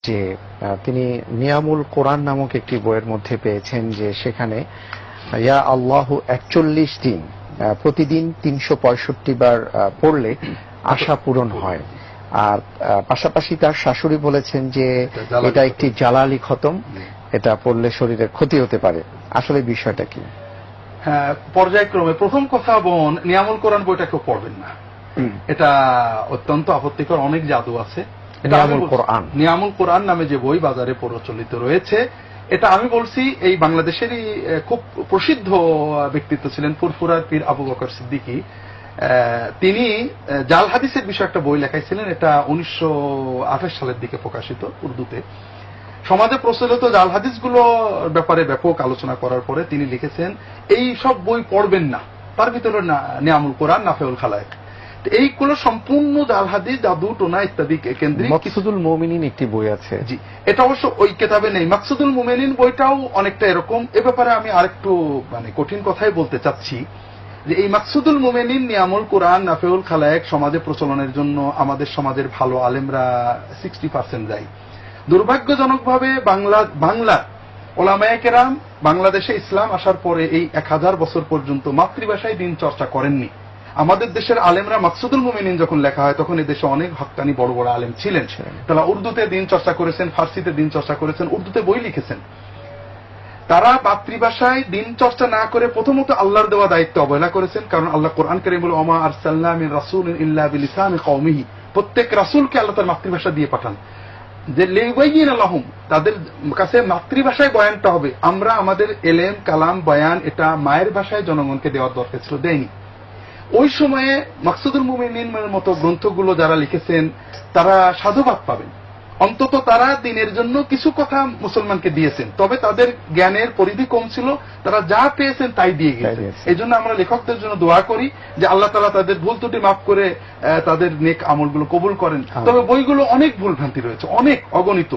যে তিনি নিয়ামুল কোরআন নামক একটি বইয়ের মধ্যে পেয়েছেন যে সেখানে ইয়া আল্লাহ 41 দিন প্রতিদিন 365 বার পড়লে আশা পূরণ হয়। আর পাশাপাশি তার শাশুড়ি বলেছেন যে এটা একটি জালালি খতম, এটা পড়লে শরীরের ক্ষতি হতে পারে। আসলে বিষয়টা কি? হ্যাঁ, পর্যায়ক্রমে প্রথম কথা বোন, নিয়ামুল কোরআন বইটা কেউ পড়বেন না, এটা অত্যন্ত আপত্তিকর। অনেক জাদু আছে। নিয়ামুল কোরআন নামে যে বই বাজারে প্রচলিত রয়েছে, এটা আমি বলছি এই বাংলাদেশেরই খুব প্রসিদ্ধ ব্যক্তিত্ব ছিলেন ফুরফুরার পীর আবু বকর সিদ্দিকী। তিনি জাল হাদিসের বিষয়ে একটা বই লেখাইছিলেন, এটা 1928 সালের দিকে প্রকাশিত উর্দুতে। সমাজে প্রচলিত জাল হাদিসগুলো ব্যাপারে ব্যাপক আলোচনা করার পরে তিনি লিখেছেন এই সব বই পড়বেন না, তার ভিতরে নিয়ামুল কোরআন, নাফেউল খালায়েক, এইগুলো সম্পূর্ণ জাল হাদিস, জাদু টোনা ইত্যাদি কেন্দ্রিক। মাকসুদুল মুমিনিন একটি বই আছে, জি, এটা অবশ্য ওই কিতাবে নেই। মাকসুদুল মুমিনিন বইটাও অনেকটা এরকম। এ ব্যাপারে আমি আরেকটু কঠিন কথাই বলতে চাচ্ছি যে এই মাকসুদুল মুমিনিন, নিয়ামুল কোরআন, নাফেউল খালায়েক সমাজে প্রচলনের জন্য আমাদের সমাজের ভালো আলেমরা 60% যায়। দুর্ভাগ্যজনকভাবে বাংলা ওলামায়ে কেরাম বাংলাদেশে ইসলাম আসার পরে এই 1000 বছর পর্যন্ত মাতৃভাষায় দিন চর্চা করেননি। আমাদের দেশের আলেমরা মাকসুদুল মুমিনিন যখন লেখা হয় তখন এই দেশে অনেক হক্কানি বড় বড় আলেম ছিলেন। তারা উর্দুতে দিন চর্চা করেছেন, ফার্সিতে দিন চর্চা করেছেন, উর্দুতে বই লিখেছেন। তারা মাতৃভাষায় দিন চর্চা না করে প্রথমত আল্লাহর দেওয়া দায়িত্ব অবহেলা করেছেন। কারণ আল্লাহ কোরআন কারীমে বলে ওমা আরসালনা মিন রাসূলিন ইল্লা বিলিসানি কওমিহি, প্রত্যেক রাসূলকে আল্লাহ তার মাতৃভাষা দিয়ে পাঠান, যে লিউবাইয়িনা লাহুম, তাদের কাছে মাতৃভাষায় বয়ানটা হবে। আমরা আমাদের এলেম কালাম বয়ান এটা মায়ের ভাষায় জনগণকে দেওয়ার দরকার ছিল, দেয়নি। ওই সময়ে মাকসুদুল মুমিনিনের মতো গ্রন্থগুলো যারা লিখেছেন তারা সাধুবাদ পাবেন, অন্তত তারা দিনের জন্য কিছু কথা মুসলমানকে দিয়েছেন। তবে তাদের জ্ঞানের পরিধি কম ছিল, তারা যা পেয়েছেন তাই দিয়ে গেছেন। এই জন্য আমরা লেখকদের জন্য দোয়া করি যে আল্লাহ তাআলা তাদের ভুল ত্রুটি মাফ করে তাদের নেক আমলগুলো কবুল করেন। তবে বইগুলো অনেক ভুল ভ্রান্তি রয়েছে, অনেক অগণিত।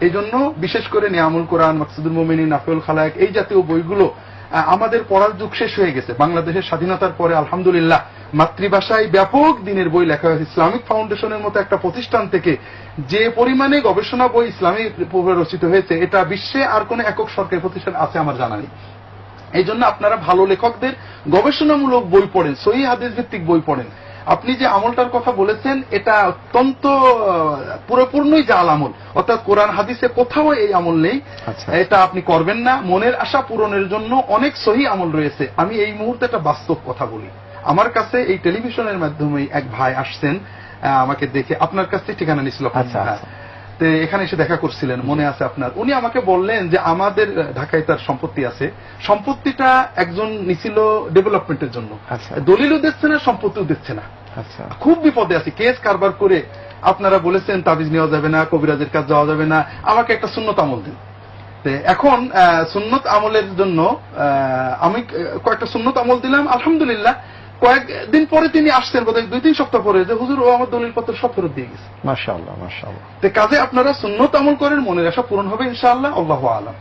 এই জন্য বিশেষ করে নিয়ামুল কোরআন, মাকসুদুল মুমিনিন, নাফেউল খালায়েক এই জাতীয় বইগুলো আমাদের পড়ার যুগ শেষ হয়ে গেছে। বাংলাদেশের স্বাধীনতার পরে আলহামদুলিল্লাহ মাতৃভাষায় ব্যাপক দিনের বই লেখা হয়েছে। ইসলামিক ফাউন্ডেশনের মতো একটা প্রতিষ্ঠান থেকে যে পরিমাণে গবেষণা বই ইসলামী পূর্বে রচিত হয়েছে, এটা বিশ্বে আর কোন একক সরকারি প্রতিষ্ঠান আছে আমার জানা নেই। এই জন্য আপনারা ভালো লেখকদের গবেষণামূলক বই পড়েন, সহিহ হাদিস ভিত্তিক বই পড়েন। আপনি যে আমলটার কথা বলেছেন এটা অত্যন্ত পুরোপূর্ণই জাল আমল, অর্থাৎ কোরআন হাদিসে কোথাও এই আমল নেই। এটা আপনি করবেন না। মনের আশা পূরণের জন্য অনেক সহিহ আমল রয়েছে। আমি এই মুহূর্তে একটা বাস্তব কথা বলি। আমার কাছে এই টেলিভিশনের মাধ্যমে এক ভাই আসছেন, আমাকে দেখে আপনার কাছে ঠিকানা নিছিল, তো এখানে এসে দেখা করছিলেন, মনে আছে আপনার। উনি আমাকে বললেন যে আমাদের ঢাকায় তার সম্পত্তি আছে, সম্পত্তিটা একজন নিছিল ডেভেলপমেন্টের জন্য, দলিলও দিচ্ছে না, সম্পত্তিও দিচ্ছে না, খুব বিপদে আছে, কেস কারবার করে। আপনারা বলেছেন তাবিজ নেওয়া যাবে না, কবিরাজের কাজ যাওয়া যাবে না, আমাকে একটা সুন্নত আমল দিন। এখন সুন্নত আমলের জন্য আমি কয়েকটা সুন্নত আমল দিলাম। আলহামদুলিল্লাহ কয়েকদিন পরে তিনি আসছেন, বোধহয় 2-3 সপ্তাহ পরে, যে হুজুর ও আমার দলিলপত্র সব ফেরত দিয়ে গেছে। মাশাআল্লাহ, মাশাআল্লাহ। কাজে আপনারা সুন্নত আমল করেন, মনের আশা পূরণ হবে ইনশাআল্লাহ। আল্লাহু আ'লাম।